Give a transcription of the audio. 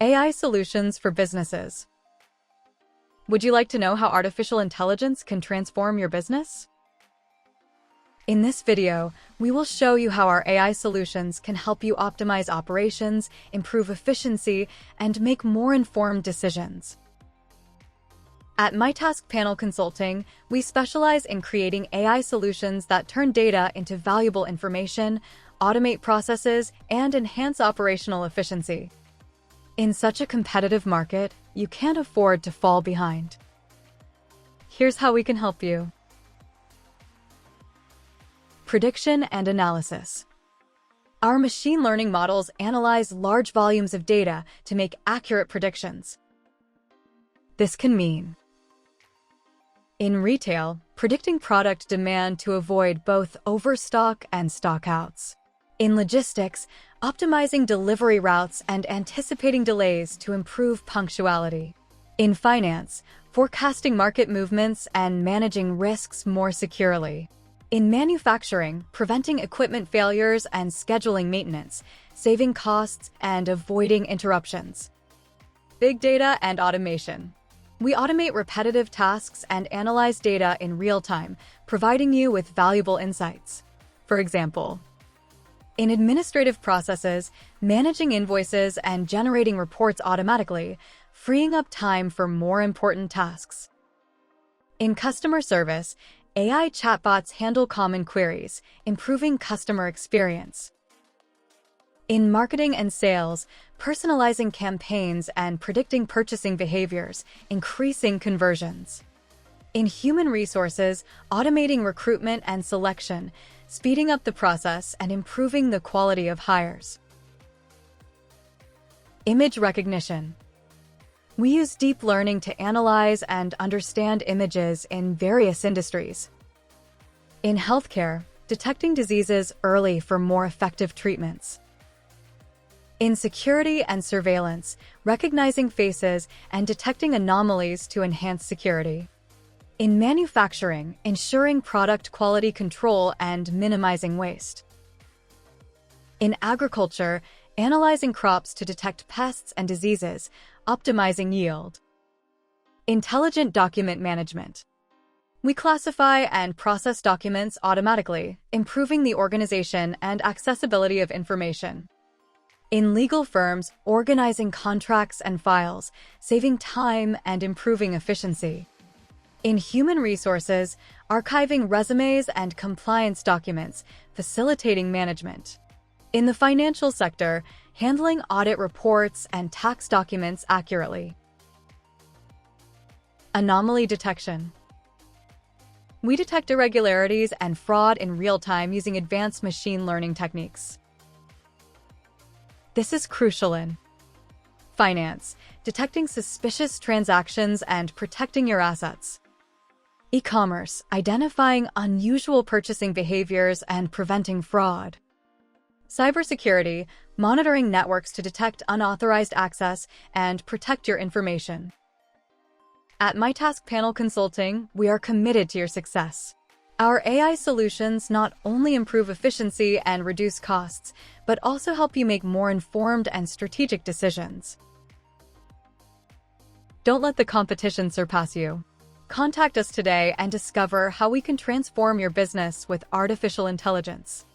AI solutions for businesses. Would you like to know how artificial intelligence can transform your business? In this video, we will show you how our AI solutions can help you optimize operations, improve efficiency, and make more informed decisions. At MyTaskPanel Consulting, we specialize in creating AI solutions that turn data into valuable information, automate processes, and enhance operational efficiency. In such a competitive market, you can't afford to fall behind. Here's how we can help you. Prediction and analysis. Our machine learning models analyze large volumes of data to make accurate predictions. This can mean in retail, predicting product demand to avoid both overstock and stockouts. In logistics, optimizing delivery routes and anticipating delays to improve punctuality. In finance, forecasting market movements and managing risks more securely. In manufacturing, preventing equipment failures and scheduling maintenance, saving costs and avoiding interruptions. Big data and automation. We automate repetitive tasks and analyze data in real time, providing you with valuable insights. For example, in administrative processes, managing invoices and generating reports automatically, freeing up time for more important tasks. In customer service, AI chatbots handle common queries, improving customer experience. In marketing and sales, personalizing campaigns and predicting purchasing behaviors, increasing conversions. In human resources, automating recruitment and selection, speeding up the process and improving the quality of hires. Image recognition. We use deep learning to analyze and understand images in various industries. In healthcare, detecting diseases early for more effective treatments. In security and surveillance, recognizing faces and detecting anomalies to enhance security. In manufacturing, ensuring product quality control and minimizing waste. In agriculture, analyzing crops to detect pests and diseases, optimizing yield. Intelligent document management. We classify and process documents automatically, improving the organization and accessibility of information. In legal firms, organizing contracts and files, saving time and improving efficiency. In human resources, archiving resumes and compliance documents, facilitating management. In the financial sector, handling audit reports and tax documents accurately. Anomaly detection. We detect irregularities and fraud in real time using advanced machine learning techniques. This is crucial in finance, detecting suspicious transactions and protecting your assets. E-commerce, identifying unusual purchasing behaviors and preventing fraud. Cybersecurity, monitoring networks to detect unauthorized access and protect your information. At MyTaskPanel Consulting, we are committed to your success. Our AI solutions not only improve efficiency and reduce costs, but also help you make more informed and strategic decisions. Don't let the competition surpass you. Contact us today and discover how we can transform your business with artificial intelligence.